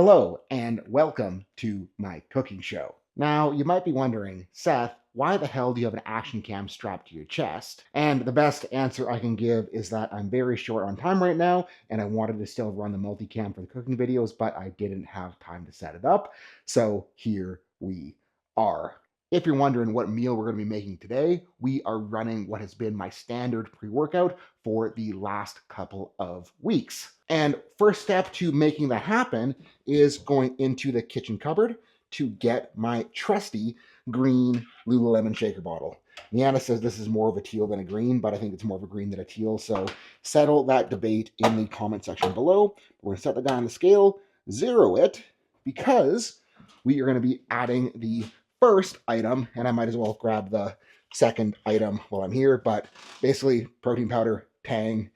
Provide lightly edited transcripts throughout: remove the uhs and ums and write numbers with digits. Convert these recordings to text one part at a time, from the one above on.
Hello and welcome to my cooking show. Now, you might be wondering, Seth, why the hell do you have an action cam strapped to your chest? And the best answer I can give is that I'm very short on time right now and I wanted to still run the multicam for the cooking videos, but I didn't have time to set it up. So here we are. If you're wondering what meal we're going to be making today, we are running what has been my standard pre-workout for the last couple of weeks. And first step to making that happen is going into the kitchen cupboard to get my trusty green Lululemon shaker bottle. Leanna says this is more of a teal than a green, but I think it's more of a green than a teal. So settle that debate in the comment section below. We're going to set the guy on the scale, zero it, because we are going to be adding the first item, and I might as well grab the second item while I'm here, but basically protein powder, Tang.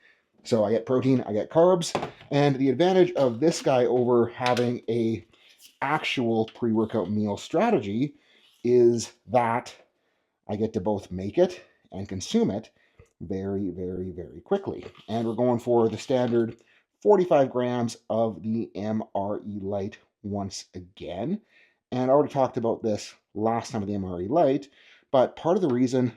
So I get protein, I get carbs, and the advantage of this guy over having a actual pre-workout meal strategy is that I get to both make it and consume it very, very, very quickly. And we're going for the standard 45 grams of the MRE Light once again. And I already talked about this last time with the MRE Light, but part of the reason,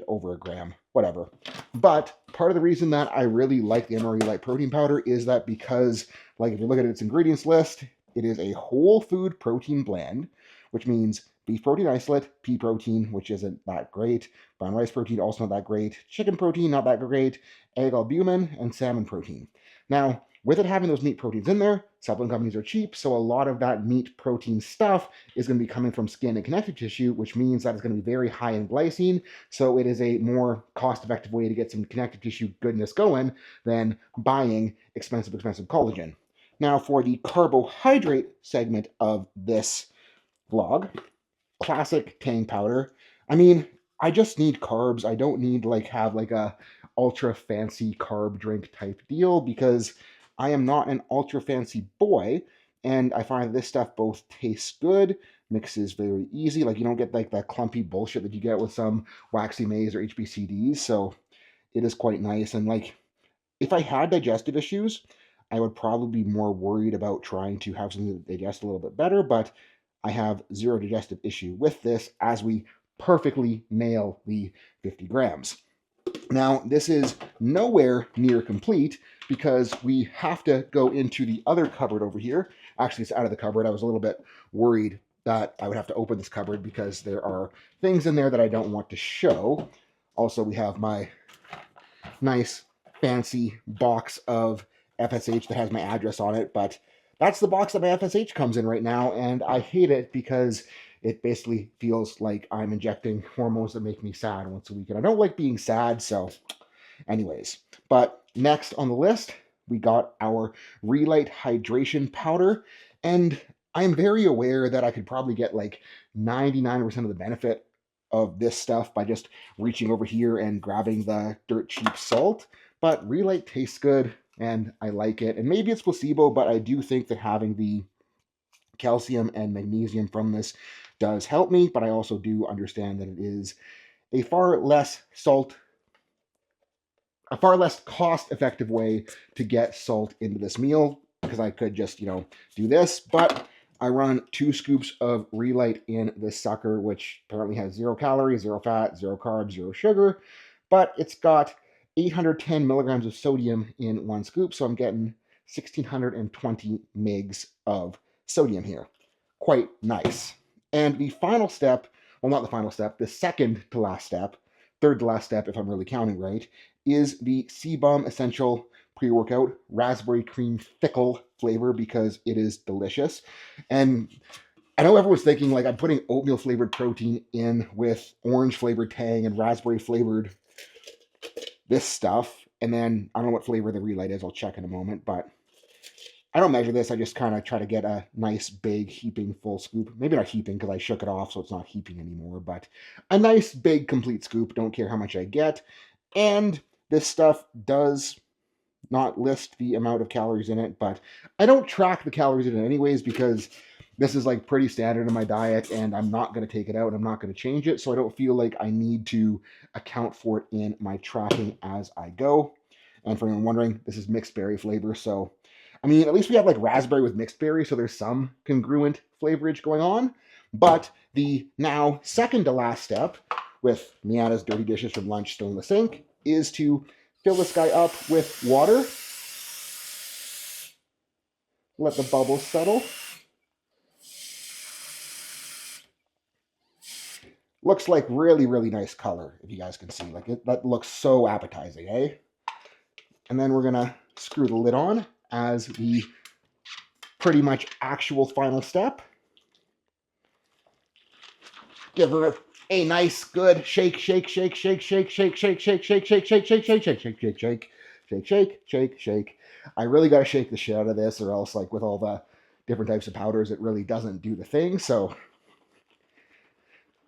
over a gram, whatever. But part of the reason that I really like the MRE Light protein powder is that because, like, if you look at its ingredients list, it is a whole food protein blend, which means beef protein isolate, pea protein, which isn't that great, brown rice protein, also not that great, chicken protein, not that great, egg albumin, and salmon protein. Now, with it having those meat proteins in there, supplement companies are cheap, so a lot of that meat protein stuff is going to be coming from skin and connective tissue, which means that it's going to be very high in glycine, so it is a more cost-effective way to get some connective tissue goodness going than buying expensive collagen. Now, for the carbohydrate segment of this vlog, classic Tang powder. I mean, I just need carbs. I don't need have a ultra fancy carb drink type deal because I am not an ultra fancy boy, and I find this stuff both tastes good, mixes very easy. Like, you don't get like that clumpy bullshit that you get with some waxy maize or HBCDs. So it is quite nice. And like, if I had digestive issues, I would probably be more worried about trying to have something that digests a little bit better, but I have zero digestive issue with this as we perfectly nail the 50 grams. Now, this is nowhere near complete because we have to go into the other cupboard over here. Actually, it's out of the cupboard. I was a little bit worried that I would have to open this cupboard because there are things in there that I don't want to show. Also, we have my nice fancy box of FSH that has my address on it, but that's the box that my FSH comes in right now, and I hate it because it basically feels like I'm injecting hormones that make me sad once a week, and I don't like being sad, so anyways. But next on the list, we got our Relight Hydration Powder, and I'm very aware that I could probably get like 99% of the benefit of this stuff by just reaching over here and grabbing the dirt cheap salt, but Relight tastes good and I like it. And maybe it's placebo, but I do think that having the calcium and magnesium from this does help me, but I also do understand that it is a far less cost-effective way to get salt into this meal, because I could just, do this, but I run 2 scoops of Relight in this sucker, which apparently has 0 calories, 0 fat, 0 carbs, 0 sugar, but it's got 810 milligrams of sodium in 1 scoop, so I'm getting 1,620 mgs of sodium here. Quite nice. And the final step, well, not the final step, the second to last step, third to last step if I'm really counting right, is the CBum Essential Pre-Workout Raspberry Cream Thickle flavor because it is delicious. And I know everyone's thinking, like, I'm putting oatmeal flavored protein in with orange flavored Tang and raspberry flavored this stuff. And then I don't know what flavor the Relight is. I'll check in a moment, but I don't measure this. I just kind of try to get a nice big heaping full scoop. Maybe not heaping because I shook it off so it's not heaping anymore, but a nice big complete scoop. Don't care how much I get. And this stuff does not list the amount of calories in it, but I don't track the calories in it anyways because this is like pretty standard in my diet and I'm not going to take it out. I'm not going to change it. So I don't feel like I need to account for it in my tracking as I go. And for anyone wondering, this is mixed berry flavor. So I mean, at least we have like raspberry with mixed berry, so there's some congruent flavorage going on. But the now second to last step, with Miata's dirty dishes from lunch still in the sink, is to fill this guy up with water. Let the bubbles settle. Looks like really, really nice color, if you guys can see. Like that looks so appetizing, eh? And then we're gonna screw the lid on as the pretty much actual final step. Give her a nice good shake, shake, shake, shake, shake, shake, shake, shake, shake, shake, shake, shake, shake, shake, shake, shake, shake, shake, shake, shake. I really gotta shake the shit out of this, or else, like with all the different types of powders, it really doesn't do the thing. So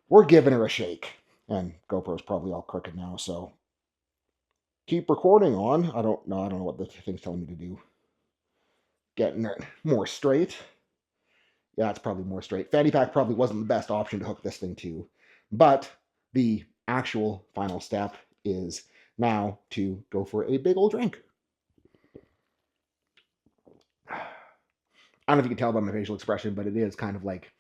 we're giving her a shake. And GoPro's probably all crooked now, so keep recording on. I don't know what the thing's telling me to do. Getting it more straight. Yeah, it's probably more straight. Fanny pack probably wasn't the best option to hook this thing to. But the actual final step is now to go for a big old drink. I don't know if you can tell by my facial expression, but it is kind of like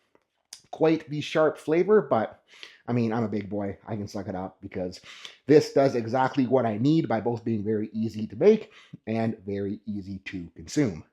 quite the sharp flavor. But I mean, I'm a big boy. I can suck it up because this does exactly what I need by both being very easy to make and very easy to consume.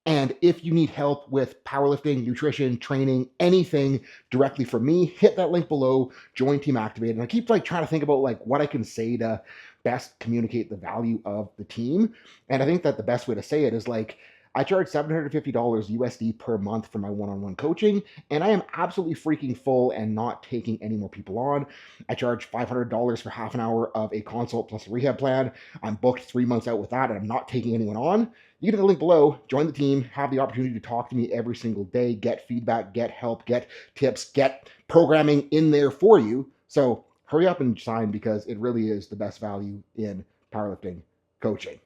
And if you need help with powerlifting, nutrition, training, anything directly from me, hit that link below, join Team Activate. And I keep like trying to think about like what I can say to best communicate the value of the team. And I think that the best way to say it is like, I charge $750 USD per month for my one-on-one coaching, and I am absolutely freaking full and not taking any more people on. I charge $500 for half an hour of a consult plus a rehab plan. I'm booked 3 months out with that, and I'm not taking anyone on. You get the link below, join the team, have the opportunity to talk to me every single day, get feedback, get help, get tips, get programming in there for you. So hurry up and sign because it really is the best value in powerlifting coaching.